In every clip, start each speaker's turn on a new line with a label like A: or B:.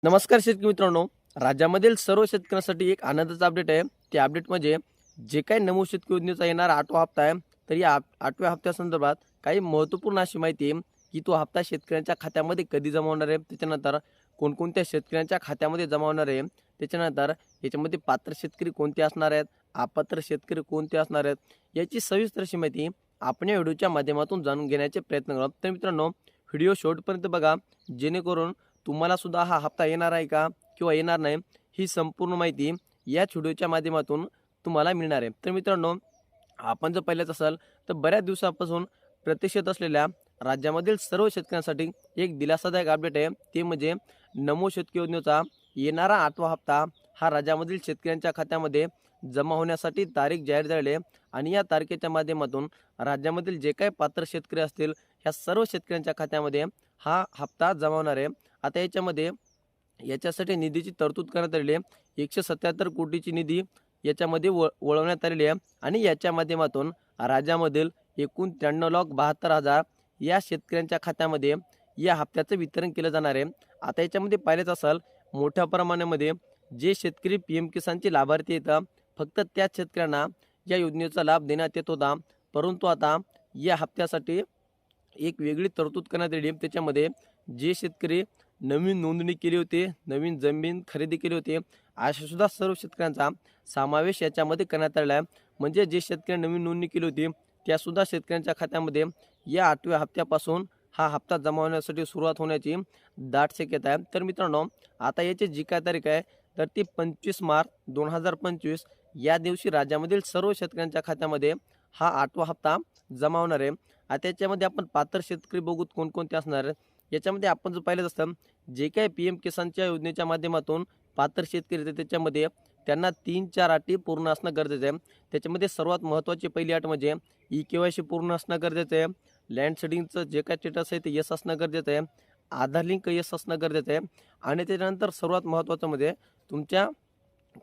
A: नमस्कार शेतकरी मित्रांनो, राज्यामधील सर्व शेतकऱ्यांसाठी एक आनंदाचा अपडेट आहे. ते अपडेट म्हणजे जे काही नमो शेतकरी योजनेचा येणारा 8वा हप्ता आहे, तर या 8व्या हप्त्यासंदर्भात काही महत्त्वपूर्ण अशी माहिती आहे, की तो हप्ता शेतकऱ्यांच्या खात्यामध्ये कधी जमा होणार आहे, त्याच्यानंतर कोणकोणत्या शेतकऱ्यांच्या खात्यामध्ये जमा होणार आहे, त्याच्यानंतर याच्यामध्ये पात्र शेतकरी कोणते असणार आहेत, अपात्र शेतकरी कोणते असणार आहेत, याची सविस्तर अशी माहिती आपण या व्हिडिओच्या माध्यमातून जाणून घेण्याचे प्रयत्न करू. तर मित्रांनो, व्हिडिओ शेवटपर्यंत बघा, जेणेकरून तुम्हाला सुद्धा हा हप्ता येणार आहे का किंवा येणार नाही ही संपूर्ण माहिती याच व्हिडिओच्या माध्यमातून तुम्हाला मिळणार आहे. तर मित्रांनो, आपण जर पाहिलंच असाल तर बऱ्याच दिवसापासून प्रतीक्षेत असलेल्या राज्यामधील सर्व शेतकऱ्यांसाठी एक दिलासादायक अपडेट आहे. ते म्हणजे नमो शेतकरी योजनेचा येणारा 8वा हप्ता हा राज्यामधील शेतकऱ्यांच्या खात्यामध्ये जमा होण्यासाठी तारीख जाहीर झाली आहे आणि या तारखेच्या माध्यमातून राज्यामधील जे काही पात्र शेतकरी असतील ह्या सर्व शेतकऱ्यांच्या खात्यामध्ये हा हप्ता जमा होणार आहे. आता याच्यासाठी निधीची तरतूद करण्यात आलेली आहे. 177 कोटीची निधी याच्यामध्ये वळवण्यात आलेली आहे आणि याच्या माध्यमातून राज्यामधील एकूण 93,72,000 या शेतकऱ्यांच्या खात्यामध्ये या हप्त्याचं वितरण केलं जाणार आहे. आता याच्यामध्ये पाहिलेच असाल, मोठ्या प्रमाणामध्ये जे शेतकरी PM किसानचे लाभार्थी येतात, फक्त त्याच शेतकऱ्यांना या योजनेचा लाभ देण्यात येत होता. परंतु आता या हप्त्यासाठी एक वेगळी तरतूद करण्यात आली. त्याच्यामध्ये जे शेतकरी नवीन नोंदणी केली होती, नवीन जमीन खरेदी केली होती, अशा सुद्धा सर्व शेतकऱ्यांचा समावेश याच्यामध्ये करण्यात आलेला आहे. म्हणजे जे शेतकरी नवीन नोंदणी केली होती त्यासुद्धा शेतकऱ्यांच्या खात्यामध्ये या 8व्या हप्त्यापासून हा हप्ता जमा होण्यासाठी सुरुवात होण्याची दाट शक्यता आहे. तर मित्रांनो, आता याची जी काय तारीख आहे तर ती 25 मार्च 2025 या दिवशी राज्यामधील सर्व शेतकऱ्यांच्या खात्यामध्ये हा 8वा हप्ता जमा होणार आहे. आता याच्यामध्ये आपण पात्र शेतकरी बघूत कोणकोणते असणार आहेत. याच्यामध्ये आपण जर पाहिलं असतं, जे काही PM किसानच्या योजनेच्या माध्यमातून पात्र शेतकरी आहेत त्याच्यामध्ये त्यांना 3-4 अटी पूर्ण असणं गरजेचं आहे. त्याच्यामध्ये सर्वात महत्त्वाची पहिली अट म्हणजे EKYC पूर्ण असणं गरजेचं आहे. लँड सीडिंगचं जे काय स्टेटस आहे ते यस असणं गरजेचं आहे. आधार लिंक यस असणं गरजेचं आहे आणि त्याच्यानंतर सर्वात महत्त्वाचं म्हणजे तुमच्या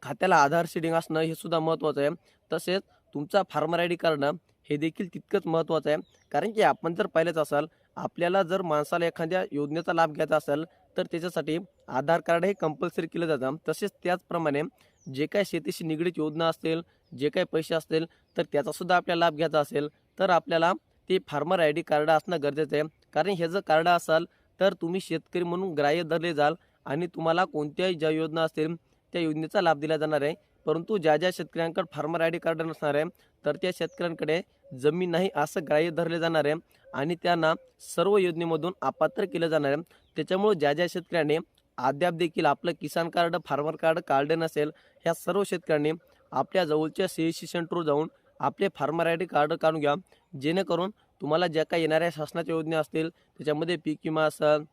A: खात्याला आधार सीडिंग असणं हे सुद्धा महत्त्वाचं आहे. तसेच तुमचा फार्मर ID काढणं हे देखील तितकंच महत्त्वाचं आहे. कारण की आपण जर पाहिलंच असाल, आपल्याला जर माणसाला एखाद्या योजनेचा लाभ घ्यायचा असेल तर त्याच्यासाठी आधार कार्ड हे कंपल्सरी केलं जातं. तसेच त्याचप्रमाणे जे काही शेतीशी निगडीत योजना असतील, जे काही पैसे असतील तर त्याचासुद्धा आपल्याला लाभ घ्यायचा असेल तर आपल्याला ते फार्मर ID कार्ड असणं गरजेचं आहे. कारण हे जर कार्ड असाल तर तुम्ही शेतकरी म्हणून ग्राह्य धरले जाल आणि तुम्हाला कोणत्याही ज्या योजना असतील त्या योजनेचा लाभ दिला जाणार आहे. परंतु ज्या शेतकऱ्यांकडे फार्मर ID कार्ड नसणार आहे तर त्या शेतकऱ्यांकडे जमीन नाही असं ग्राह्य धरले जाणार आहे आणि त्यांना सर्व योजनेमधून अपात्र केलं जाणार आहे. त्याच्यामुळे ज्या शेतकऱ्यांनी अद्याप देखील आपलं किसान कार्ड, फार्मर कार्ड काढलं नसेल, ह्या सर्व शेतकऱ्यांनी आपल्या जवळच्या CSC सेंटरवर जाऊन आपले फार्मर ID कार्ड काढून घ्या. जेणेकरून तुम्हाला ज्या काही येणाऱ्या शासनाच्या योजना असतील त्याच्यामध्ये पीक विमा असेल,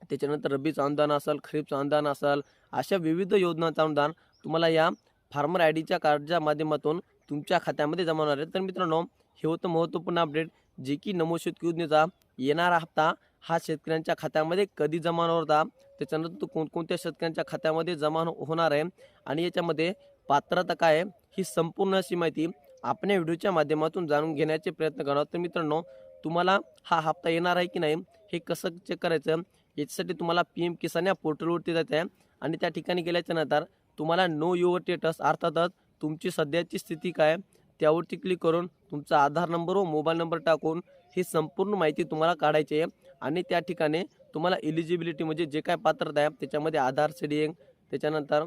A: त्याच्यानंतर रब्बीचं अनुदान असेल, खरीपचं अनुदान असेल, अशा विविध योजनांचं अनुदान तुम्हाला या फार्मर IDच्या कार्डच्या माध्यमातून तुमच्या खात्यामध्ये जमा होणार आहे. तर मित्रांनो, हे होतं महत्त्वपूर्ण अपडेट, जे की नमो शेतकरी योजनेचा येणारा हप्ता हा शेतकऱ्यांच्या खात्यामध्ये कधी जमा होणार होता, त्याच्यानंतर तो कोणकोणत्या शेतकऱ्यांच्या खात्यामध्ये जमा होणार आहे आणि याच्यामध्ये पात्रता काय आहे, ही संपूर्ण अशी माहिती आपण या व्हिडिओच्या माध्यमातून जाणून घेण्याचे प्रयत्न करणार. तर मित्रांनो, तुम्हाला हा हप्ता येणार आहे की नाही हे कसं चेक करायचं, याच्यासाठी तुम्हाला PM किसान या पोर्टलवरती जायचं आहे आणि त्या ठिकाणी गेल्याच्या नंतर तुम्हाला नो युअर स्टेटस अर्थातच तुमची सध्याची स्थिती काय त्यावरती क्लिक करून तुमचा आधार नंबर व मोबाईल नंबर टाकून ही संपूर्ण माहिती तुम्हाला काढायची आहे आणि त्या ठिकाणी तुम्हाला एलिजिबिलिटी म्हणजे जे काय पात्रता आहे त्याच्यामध्ये आधार सीडिंग, त्याच्यानंतर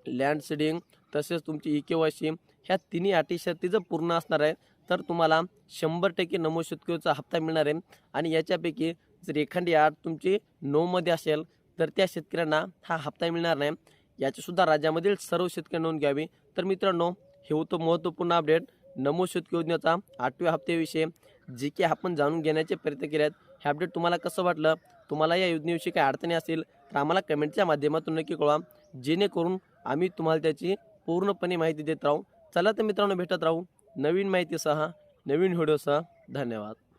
A: लँड सीडिंग, तसेच तुमची EKYC ह्या तिन्ही अटी शर्ती जर पूर्ण असणार आहे तर तुम्हाला 100% नमो शेतकरीचा हप्ता मिळणार आहे. आणि याच्यापैकी जर एखादी अट तुमची नोमध्ये असेल तर त्या शेतकऱ्यांना हा हप्ता मिळणार नाही. याचीसुद्धा राज्यामधील सर्व शेतकरी नोंद घ्यावी. तर मित्रांनो, हे होतं महत्त्वपूर्ण अपडेट नमो शेतकरी योजनेचा 8व्या हप्त्याविषयी, जे की आपण जाणून घेण्याचे प्रयत्न केले आहेत. हे अपडेट तुम्हाला कसं वाटलं? तुम्हाला या योजनेविषयी काही अडचणी असतील तर आम्हाला कमेंटच्या माध्यमातून नक्की कळवा, जेणेकरून आम्ही तुम्हाला त्याची पूर्णपणे माहिती देत राहू. चला तर मित्रांनो, भेटत राहू नवीन माहितीसह, नवीन व्हिडिओसह. धन्यवाद.